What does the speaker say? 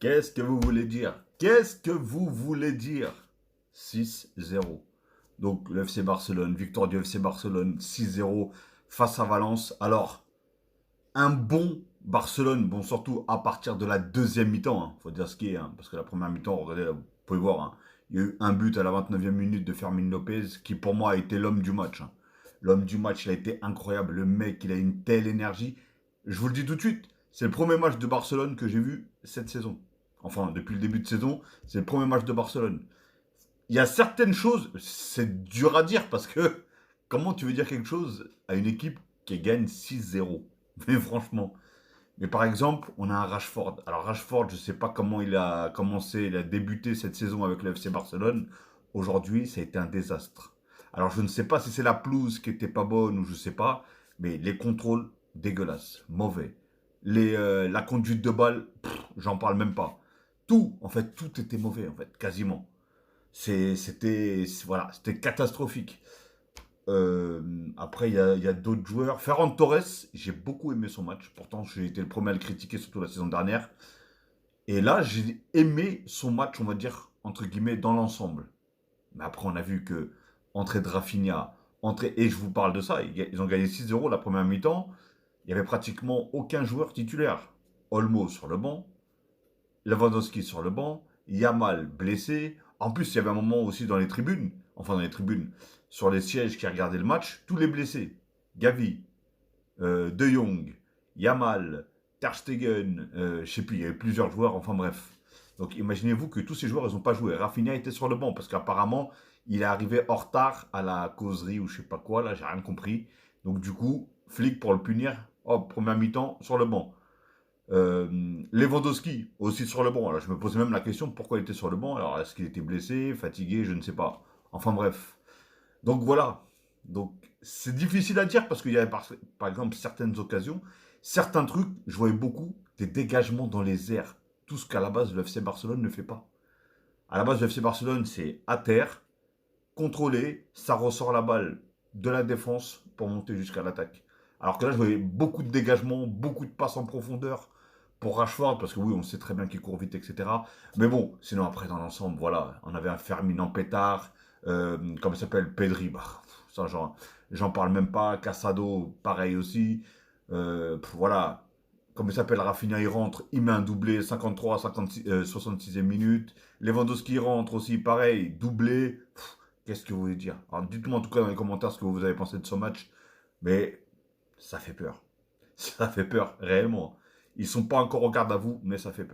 Qu'est-ce que vous voulez dire? Qu'est-ce que vous voulez dire? 6-0. Donc le FC Barcelone, victoire du FC Barcelone 6-0 face à Valence. Alors, un bon Barcelone, bon surtout à partir de la deuxième mi-temps, hein, faut dire ce qui est, hein, parce que la première mi-temps, regardez, là, vous pouvez voir, hein, il y a eu un but à la 29e minute de Fermin Lopez qui pour moi a été l'homme du match, hein. L'homme du match, il a été incroyable, le mec, il a une telle énergie. Je vous le dis tout de suite, c'est le premier match de Barcelone que j'ai vu cette saison. Enfin, depuis le début de saison, c'est le premier match de Barcelone. Il y a certaines choses, c'est dur à dire parce que comment tu veux dire quelque chose à une équipe qui gagne 6-0? Mais franchement. Mais par exemple, on a un Rashford. Alors Rashford, je ne sais pas comment il a commencé, il a débuté cette saison avec le FC Barcelone. Aujourd'hui, ça a été un désastre. Alors je ne sais pas si c'est la pelouse qui était pas bonne ou je ne sais pas, mais les contrôles dégueulasses, mauvais. La conduite de balle, j'en parle même pas. Tout, en fait, tout était mauvais, en fait, quasiment. Voilà, c'était catastrophique. Après, il y a d'autres joueurs. Ferran Torres, j'ai beaucoup aimé son match. Pourtant, j'ai été le premier à le critiquer, surtout la saison dernière. Et là, j'ai aimé son match, on va dire, entre guillemets, dans l'ensemble. Mais après, on a vu que entrée de Rafinha, et je vous parle de ça, ils ont gagné 6-0 la première mi-temps. Il n'y avait pratiquement aucun joueur titulaire. Olmo sur le banc, Lewandowski sur le banc, Yamal blessé. En plus, il y avait un moment aussi dans les tribunes, enfin dans les tribunes, sur les sièges qui regardaient le match, tous les blessés. Gavi, De Jong, Yamal, Ter Stegen, je sais plus, il y avait plusieurs joueurs, enfin bref. Donc imaginez-vous que tous ces joueurs, ils n'ont pas joué. Rafinha était sur le banc parce qu'apparemment, il est arrivé en retard à la causerie ou je sais pas quoi, là, j'ai rien compris. Donc du coup, flic pour le punir, hop, première mi-temps, sur le banc. Lewandowski, aussi sur le banc. Alors, je me posais même la question pourquoi il était sur le banc. Alors, est-ce qu'il était blessé, fatigué, je ne sais pas. Enfin, bref. Donc, voilà. Donc, c'est difficile à dire parce qu'il y avait, par exemple, certaines occasions, certains trucs, je voyais beaucoup des dégagements dans les airs. Tout ce qu'à la base, le FC Barcelone ne fait pas. À la base, le FC Barcelone, c'est à terre, contrôlé, ça ressort la balle de la défense pour monter jusqu'à l'attaque. Alors que là, je voyais beaucoup de dégagements, beaucoup de passes en profondeur pour Rashford, parce que oui, on sait très bien qu'il court vite, etc. Mais bon, sinon après, dans l'ensemble, voilà, on avait un Fermin en pétard, comment il s'appelle, Pedri, bah, ça, j'en parle même pas, Casado, pareil aussi. Voilà, comme il s'appelle, Rafinha, il rentre, il met un doublé, 53, 56, 66e minute. Lewandowski rentre aussi, pareil, doublé. Qu'est-ce que vous voulez dire? Alors, dites-moi en tout cas dans les commentaires ce que vous avez pensé de ce match. Mais ça fait peur. Ça fait peur, réellement. Ils sont pas encore au garde à vous, mais ça fait peur.